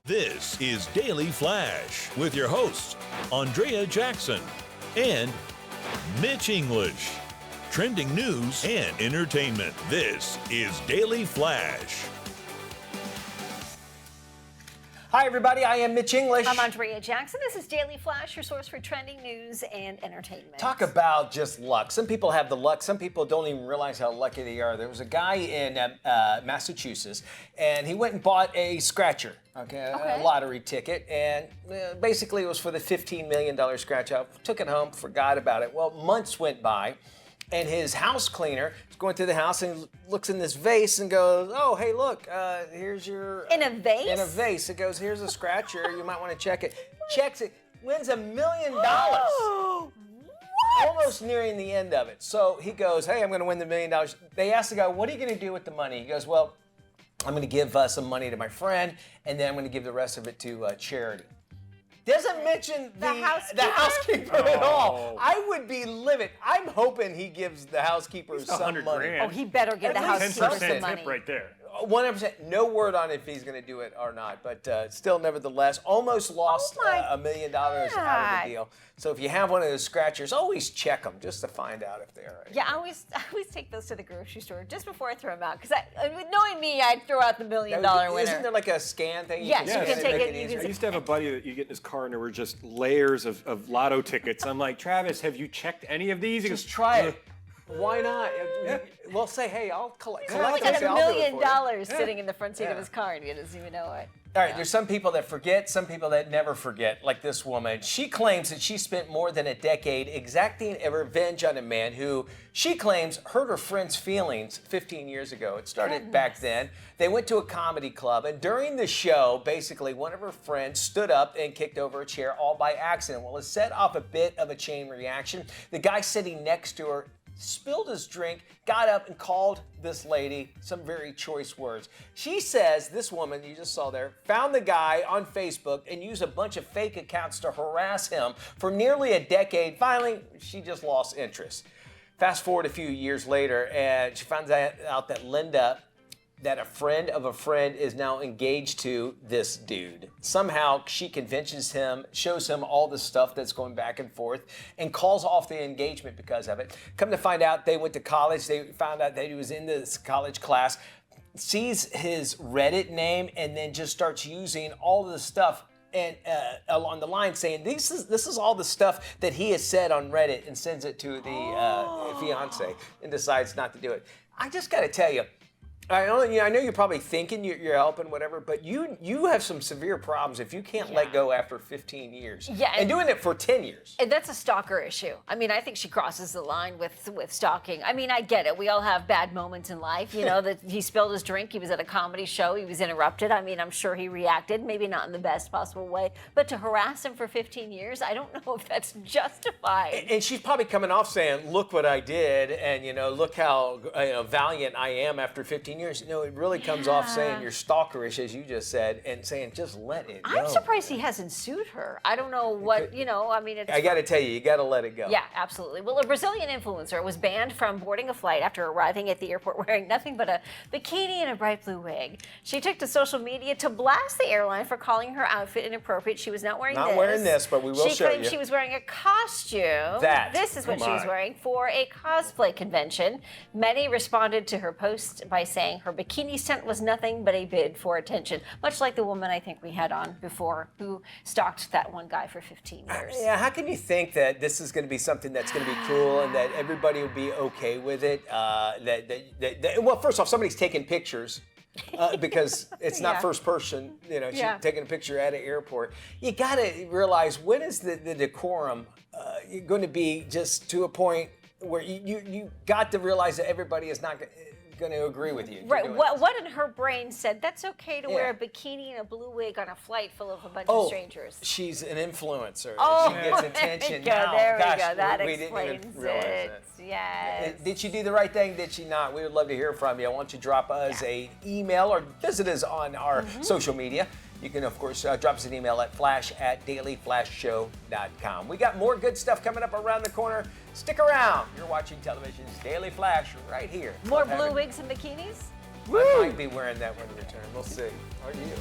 This is Daily Flash with your hosts, Andrea Jackson and Mitch English. Trending news and entertainment. This is Daily Flash. Hi, everybody. I am Mitch English. I'm Andrea Jackson. This is Daily Flash, your source for trending news and entertainment. Talk about just luck. Some people have the luck. Some people don't even realize how lucky they are. There was a guy in Massachusetts, and he went and bought a scratcher, a lottery ticket, and basically it was for the $15 million scratch out. Took it home, forgot about it. Well, months went by, and his house cleaner is going through the house and looks in this vase and goes, "Oh, hey, look, here's your..." In a vase? In a vase. It goes, "Here's a scratcher. You might want to check it." Checks it, wins $1 million. What? Almost nearing the end of it. So he goes, "Hey, I'm going to win the $1 million." They ask the guy, "What are you going to do with the money?" He goes, "Well, I'm going to give some money to my friend, and then I'm going to give the rest of it to charity." Doesn't mention the housekeeper at all. I would be livid. I'm hoping he gives the housekeeper some money. Oh, he better give the housekeeper some money. 10% tip right there. 100%. No word on if he's going to do it or not, but still, nevertheless, almost lost $1 million out of the deal. So if you have one of those scratchers, always check them just to find out if they're right. Yeah, I always take those to the grocery store just before I throw them out, because knowing me, I'd throw out the $1 million winner. Isn't there like a scan thing? Yes, you can take it. I used to have a buddy that you get in his car and there were just layers of lotto tickets. I'm like, "Travis, have you checked any of these?" He Just goes, try it. Why not? Well, say, "Hey, I'll collect." He's got $1 million sitting in the front seat of his car, and he doesn't even know it. All right, there's some people that forget, some people that never forget, like this woman. She claims that she spent more than a decade exacting a revenge on a man who she claims hurt her friend's feelings 15 years ago. It started back then. They went to a comedy club, and during the show, basically, one of her friends stood up and kicked over a chair all by accident. Well, it set off a bit of a chain reaction. The guy sitting next to her spilled his drink, got up and called this lady some very choice words. She says this woman you just saw there found the guy on Facebook and used a bunch of fake accounts to harass him for nearly a decade. Finally, she just lost interest. Fast forward a few years later, and she finds out that that a friend of a friend is now engaged to this dude. Somehow she convinces him, shows him all the stuff that's going back and forth, and calls off the engagement because of it. Come to find out, they went to college. They found out that he was in this college class, sees his Reddit name, and then just starts using all of the stuff and along the line saying this is all the stuff that he has said on Reddit, and sends it to the fiance and decides not to do it. I just got to tell you, I know you're probably thinking you're helping, whatever, but you have some severe problems if you can't let go after 15 years. Yeah, and doing it for 10 years. And that's a stalker issue. I mean, I think she crosses the line with stalking. I mean, I get it. We all have bad moments in life. You know, that he spilled his drink. He was at a comedy show. He was interrupted. I mean, I'm sure he reacted, maybe not in the best possible way, but to harass him for 15 years, I don't know if that's justified. And she's probably coming off saying, "Look what I did, and look how valiant I am after 15 years." It really comes off saying you're stalkerish, as you just said, and saying just let it go. I'm surprised he hasn't sued her. I don't know what, I mean, it's... I got to tell you got to let it go. Yeah, absolutely. Well, a Brazilian influencer was banned from boarding a flight after arriving at the airport wearing nothing but a bikini and a bright blue wig. She took to social media to blast the airline for calling her outfit inappropriate. She was not wearing this, but we will show you. She claimed she was wearing a costume. This is what she was wearing for a cosplay convention. Many responded to her post by saying her bikini stunt was nothing but a bid for attention, much like the woman I think we had on before who stalked that one guy for 15 years. Yeah, how can you think that this is going to be something that's going to be cool and that everybody will be okay with it? Well, first off, somebody's taking pictures. Because it's not first person, she's taking a picture at an airport. You got to realize, when is the decorum going to be just to a point where you got to realize that everybody is not going to agree with you. Right. What in her brain said that's okay to wear a bikini and a blue wig on a flight full of a bunch of strangers? She's an influencer. Oh, she gets attention now. There we Gosh, go. That we explains didn't even realize it. that. Yes. Did she do the right thing? Did she not? We would love to hear from you. I want you to drop us an email or visit us on our social media. You can, of course, drop us an email at flash@dailyflashshow.com. We got more good stuff coming up around the corner. Stick around. You're watching television's Daily Flash right here. More blue wigs and bikinis? I might be wearing that when we return. We'll see. Are you?